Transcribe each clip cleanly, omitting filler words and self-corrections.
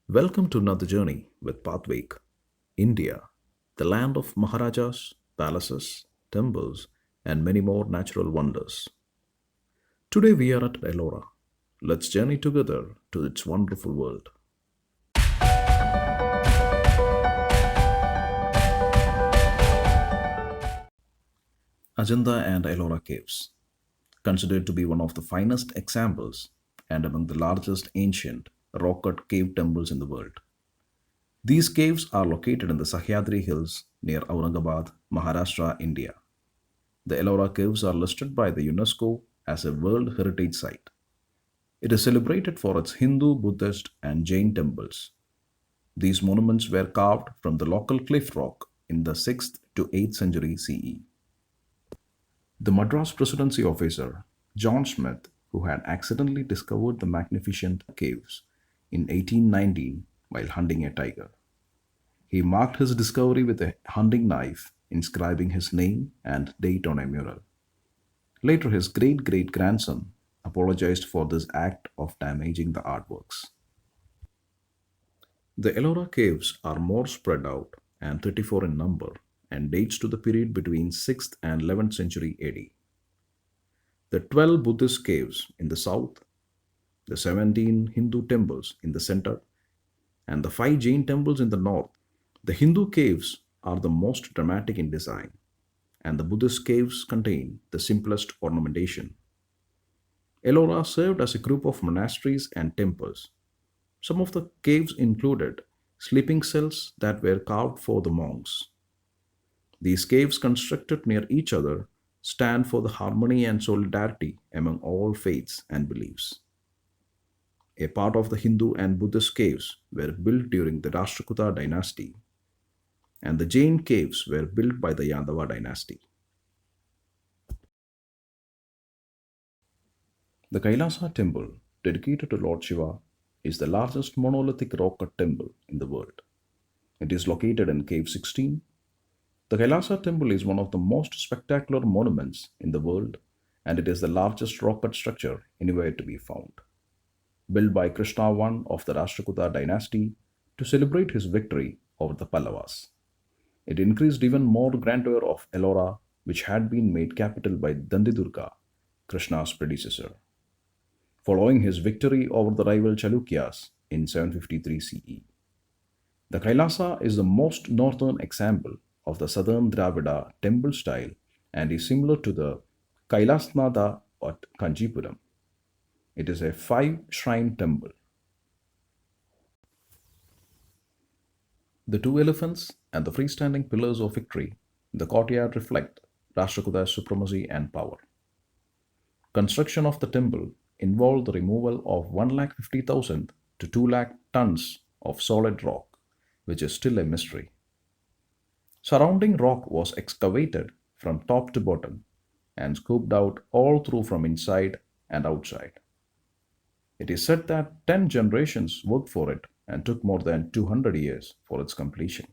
Welcome to another journey with Pathwake, India, the land of Maharajas, palaces, temples, and many more natural wonders. Today we are at Ellora. Let's journey together to its wonderful world. Ajanta and Ellora Caves, considered to be one of the finest examples and among the largest ancient rock-cut cave temples in the world. These caves are located in the Sahyadri hills near Aurangabad, Maharashtra, India. The Ellora Caves are listed by the UNESCO as a World Heritage Site. It is celebrated for its Hindu, Buddhist, and Jain temples. These monuments were carved from the local cliff rock in the 6th to 8th century CE. The Madras Presidency officer, John Smith, who had accidentally discovered the magnificent caves in 1819 while hunting a tiger. He marked his discovery with a hunting knife, inscribing his name and date on a mural. Later, his great great grandson apologized for this act of damaging the artworks. The Ellora caves are more spread out and 34 in number and dates to the period between 6th and 11th century AD. The 12 Buddhist caves in the south, the 17 Hindu temples in the center, and the 5 Jain temples in the north. The Hindu caves are the most dramatic in design, and the Buddhist caves contain the simplest ornamentation. Ellora served as a group of monasteries and temples. Some of the caves included sleeping cells that were carved for the monks. These caves, constructed near each other, stand for the harmony and solidarity among all faiths and beliefs. A part of the Hindu and Buddhist caves were built during the Rashtrakuta dynasty, and the Jain caves were built by the Yadava dynasty. The Kailasa Temple, dedicated to Lord Shiva, is the largest monolithic rock cut temple in the world. It is located in Cave 16. The Kailasa Temple is one of the most spectacular monuments in the world, and it is the largest rock cut structure anywhere to be found. Built by Krishna I of the Rashtrakuta dynasty to celebrate his victory over the Pallavas. It increased even more grandeur of Ellora, which had been made capital by Dandidurga, Krishna's predecessor, following his victory over the rival Chalukyas in 753 CE. The Kailasa is the most northern example of the southern Dravida temple style and is similar to the Kailasnada at Kanchipuram. It is a 5 shrine temple. The 2 elephants and the freestanding pillars of victory in the courtyard reflect Rashtrakuda's supremacy and power. Construction of the temple involved the removal of 150,000 to 2 lakh tons of solid rock, which is still a mystery. Surrounding rock was excavated from top to bottom and scooped out all through from inside and outside. It is said that 10 generations worked for it and took more than 200 years for its completion.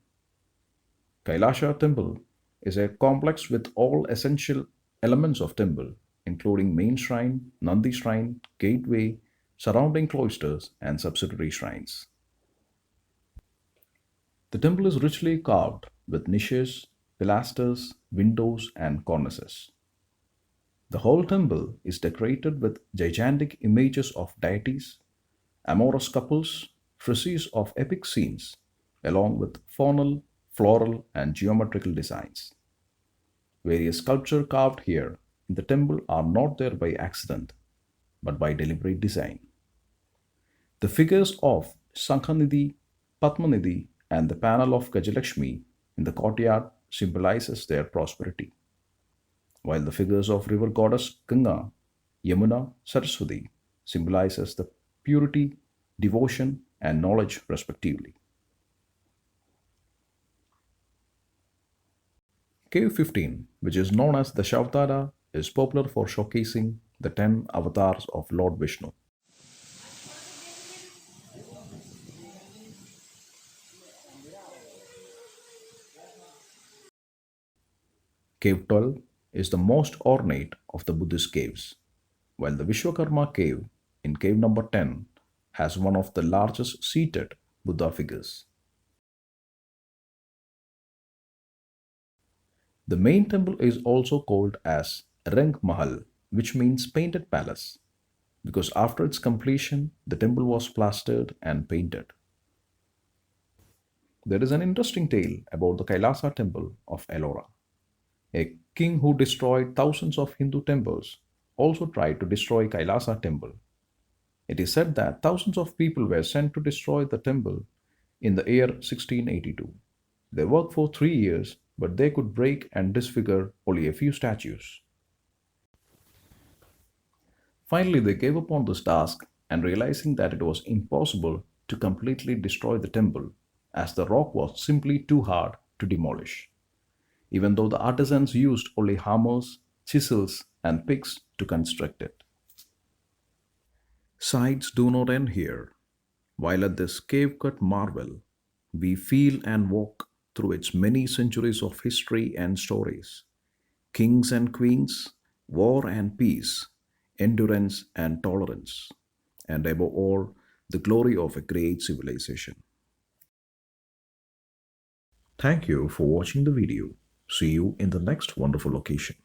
Kailasa Temple is a complex with all essential elements of temple, including main shrine, Nandi shrine, gateway, surrounding cloisters, and subsidiary shrines. The temple is richly carved with niches, pilasters, windows, and cornices. The whole temple is decorated with gigantic images of deities, amorous couples, friezes of epic scenes, along with faunal, floral, and geometrical designs. Various sculptures carved here in the temple are not there by accident, but by deliberate design. The figures of Sankhanidhi, Padmanidhi, and the panel of Gajalakshmi in the courtyard symbolizes their prosperity, while the figures of river goddess Ganga, Yamuna, Saraswati symbolizes the purity, devotion, and knowledge respectively. Cave 15, which is known as the Shavdara, is popular for showcasing the 10 avatars of Lord Vishnu. Cave 12 is the most ornate of the Buddhist caves, while the Vishwakarma cave in cave number 10 has one of the largest seated Buddha figures. The main temple is also called as Rang Mahal, which means painted palace, because after its completion, the temple was plastered and painted. There is an interesting tale about the Kailasa Temple of Ellora. A king who destroyed thousands of Hindu temples also tried to destroy Kailasa Temple. It is said that thousands of people were sent to destroy the temple in the year 1682. They worked for 3 years, but they could break and disfigure only a few statues. Finally, they gave up on this task and realizing that it was impossible to completely destroy the temple as the rock was simply too hard to demolish, even though the artisans used only hammers, chisels, and picks to construct it. Sights do not end here. While at this cave cut marvel, we feel and walk through its many centuries of history and stories, kings and queens, war and peace, endurance and tolerance, and above all, the glory of a great civilization. Thank you for watching the video. See you in the next wonderful location.